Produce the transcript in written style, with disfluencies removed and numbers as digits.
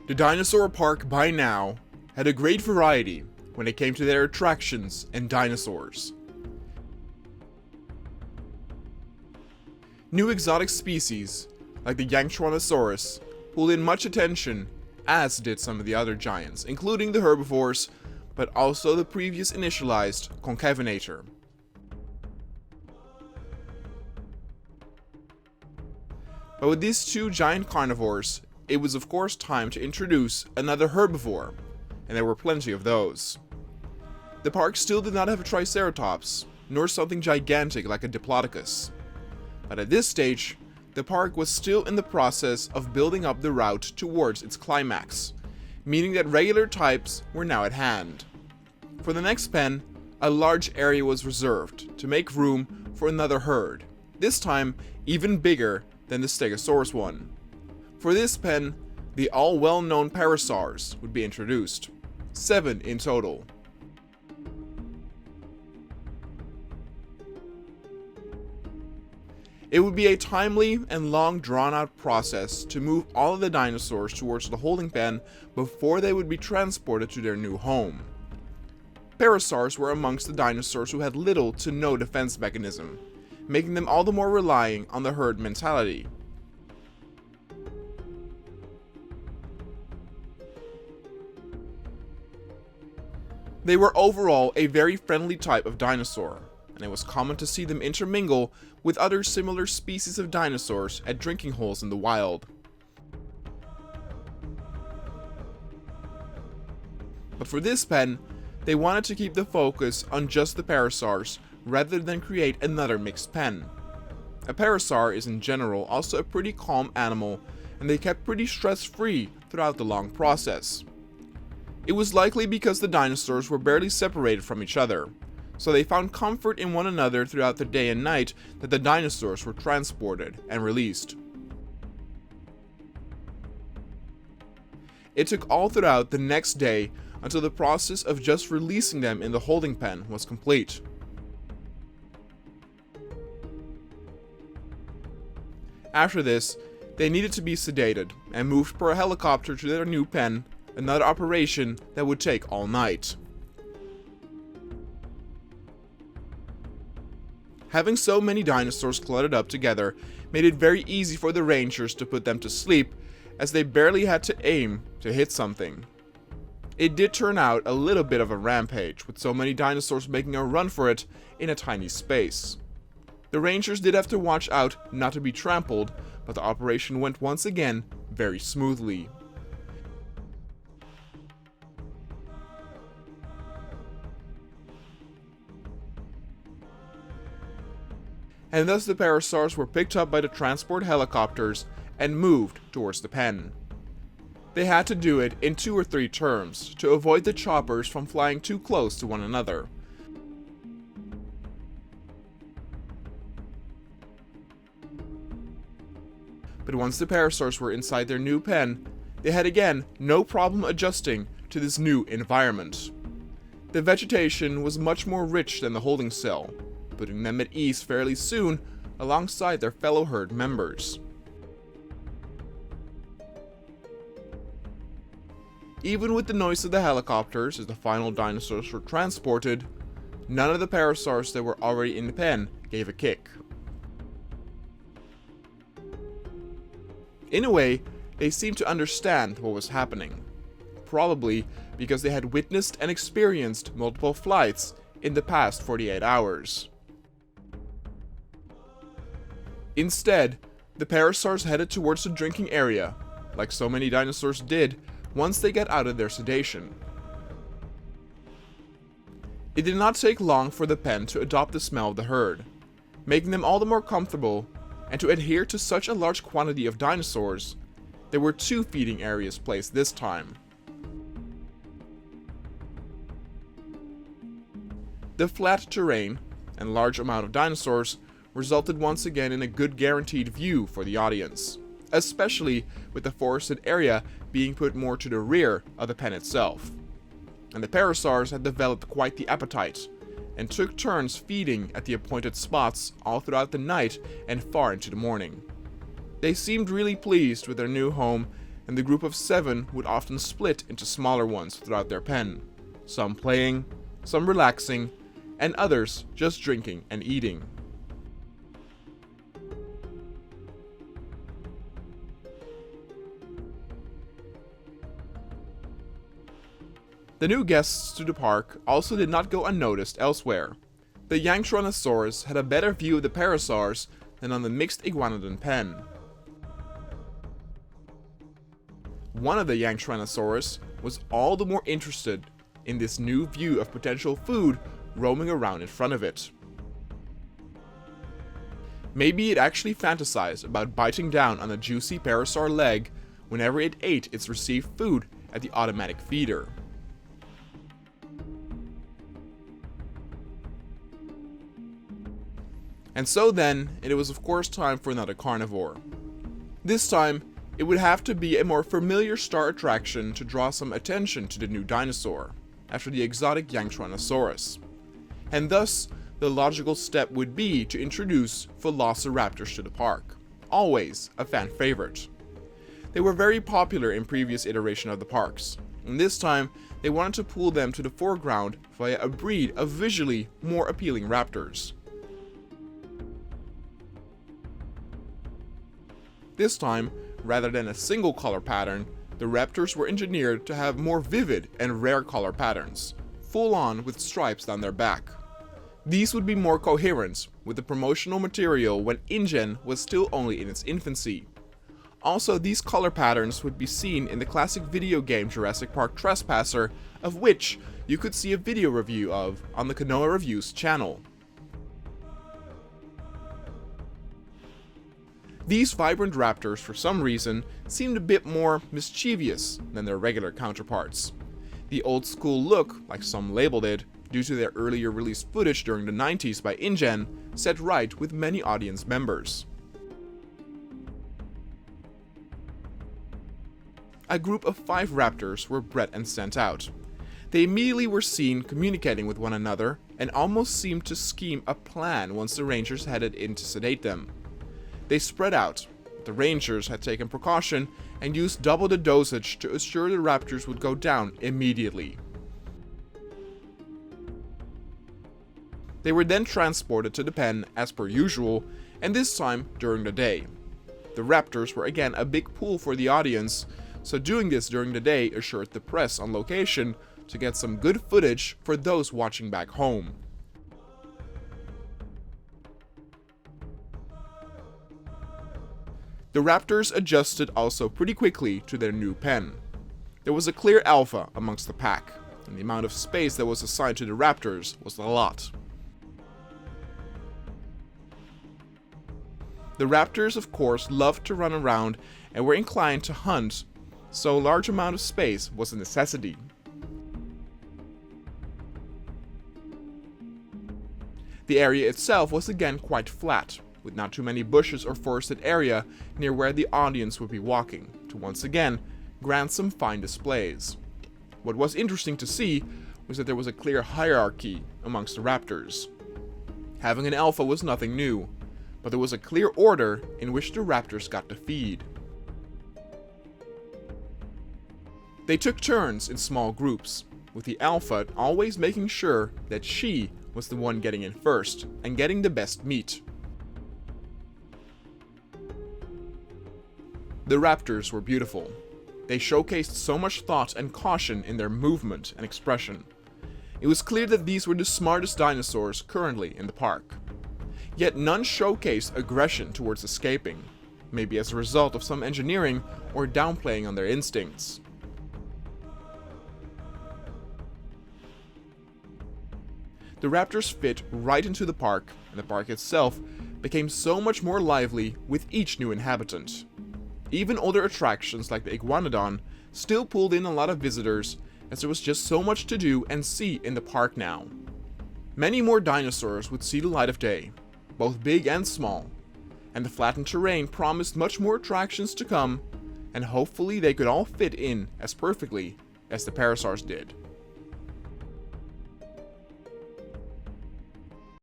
The dinosaur park by now had a great variety when it came to their attractions and dinosaurs. New exotic species, like the Yanchuanosaurus, pulled in much attention, as did some of the other giants, including the herbivores, but also the previous initialized concavenator. But with these two giant carnivores, it was of course time to introduce another herbivore, and there were plenty of those. The park still did not have a Triceratops, nor something gigantic like a Diplodocus. But at this stage, the park was still in the process of building up the route towards its climax, meaning that regular types were now at hand. For the next pen, a large area was reserved to make room for another herd, this time even bigger than the Stegosaurus one. For this pen, the all well-known parasaurs would be introduced, 7 in total. It would be a timely and long drawn-out process to move all of the dinosaurs towards the holding pen before they would be transported to their new home. Parasaurs were amongst the dinosaurs who had little to no defense mechanism, making them all the more relying on the herd mentality. They were overall a very friendly type of dinosaur, and it was common to see them intermingle with other similar species of dinosaurs at drinking holes in the wild. But for this pen, they wanted to keep the focus on just the parasaurs rather than create another mixed pen. A parasaur is in general also a pretty calm animal, and they kept pretty stress-free throughout the long process. It was likely because the dinosaurs were barely separated from each other, so they found comfort in one another throughout the day and night that the dinosaurs were transported and released. It took all throughout the next day until the process of just releasing them in the holding pen was complete. After this, they needed to be sedated and moved per helicopter to their new pen, another operation that would take all night. Having so many dinosaurs cluttered up together made it very easy for the rangers to put them to sleep, as they barely had to aim to hit something. It did turn out a little bit of a rampage, with so many dinosaurs making a run for it in a tiny space. The rangers did have to watch out not to be trampled, but the operation went once again very smoothly. And thus the parasaurs were picked up by the transport helicopters and moved towards the pen. They had to do it in 2 or 3 turns to avoid the choppers from flying too close to one another. But once the parasaurs were inside their new pen, they had again no problem adjusting to this new environment. The vegetation was much more rich than the holding cell, putting them at ease fairly soon alongside their fellow herd members. Even with the noise of the helicopters as the final dinosaurs were transported, none of the parasaurs that were already in the pen gave a kick. In a way, they seemed to understand what was happening, probably because they had witnessed and experienced multiple flights in the past 48 hours. Instead, the parasaurs headed towards the drinking area, like so many dinosaurs did once they got out of their sedation. It did not take long for the pen to adopt the smell of the herd, making them all the more comfortable, and to adhere to such a large quantity of dinosaurs, there were 2 feeding areas placed this time. The flat terrain and large amount of dinosaurs resulted once again in a good guaranteed view for the audience, especially with the forested area being put more to the rear of the pen itself. And the parasaurs had developed quite the appetite, and took turns feeding at the appointed spots all throughout the night and far into the morning. They seemed really pleased with their new home, and the group of 7 would often split into smaller ones throughout their pen, some playing, some relaxing, and others just drinking and eating. The new guests to the park also did not go unnoticed elsewhere. The Yanktrontosaurus had a better view of the parasaurs than on the mixed iguanodon pen. One of the Yanktrontosaurus was all the more interested in this new view of potential food roaming around in front of it. Maybe it actually fantasized about biting down on a juicy parasaur leg whenever it ate its received food at the automatic feeder. And so then, it was of course time for another carnivore. This time, it would have to be a more familiar star attraction to draw some attention to the new dinosaur, after the exotic Yanktrontosaurus. And thus, the logical step would be to introduce velociraptors to the park, always a fan favorite. They were very popular in previous iteration of the parks, and this time, they wanted to pull them to the foreground via a breed of visually more appealing raptors. This time, rather than a single color pattern, the raptors were engineered to have more vivid and rare color patterns, full on with stripes down their back. These would be more coherent with the promotional material when InGen was still only in its infancy. Also, these color patterns would be seen in the classic video game Jurassic Park Trespasser, of which you could see a video review of on the Kanoa Reviews channel. These vibrant raptors, for some reason, seemed a bit more mischievous than their regular counterparts. The old school look, like some labeled it, due to their earlier released footage during the 90s by InGen, set right with many audience members. A group of 5 raptors were bred and sent out. They immediately were seen communicating with one another and almost seemed to scheme a plan once the rangers headed in to sedate them. They spread out. The rangers had taken precaution and used double the dosage to assure the raptors would go down immediately. They were then transported to the pen as per usual, and this time during the day. The raptors were again a big pull for the audience, so doing this during the day assured the press on location to get some good footage for those watching back home. The raptors adjusted also pretty quickly to their new pen. There was a clear alpha amongst the pack, and the amount of space that was assigned to the raptors was a lot. The raptors, of course, loved to run around and were inclined to hunt, so a large amount of space was a necessity. The area itself was again quite flat, with not too many bushes or forested area near where the audience would be walking, to once again grant some fine displays. What was interesting to see was that there was a clear hierarchy amongst the raptors. Having an alpha was nothing new, but there was a clear order in which the raptors got to feed. They took turns in small groups, with the alpha always making sure that she was the one getting in first and getting the best meat. The raptors were beautiful. They showcased so much thought and caution in their movement and expression. It was clear that these were the smartest dinosaurs currently in the park. Yet none showcased aggression towards escaping, maybe as a result of some engineering or downplaying on their instincts. The raptors fit right into the park, and the park itself became so much more lively with each new inhabitant. Even older attractions like the Iguanodon still pulled in a lot of visitors, as there was just so much to do and see in the park now. Many more dinosaurs would see the light of day, both big and small, and the flattened terrain promised much more attractions to come, and hopefully they could all fit in as perfectly as the parasaurs did.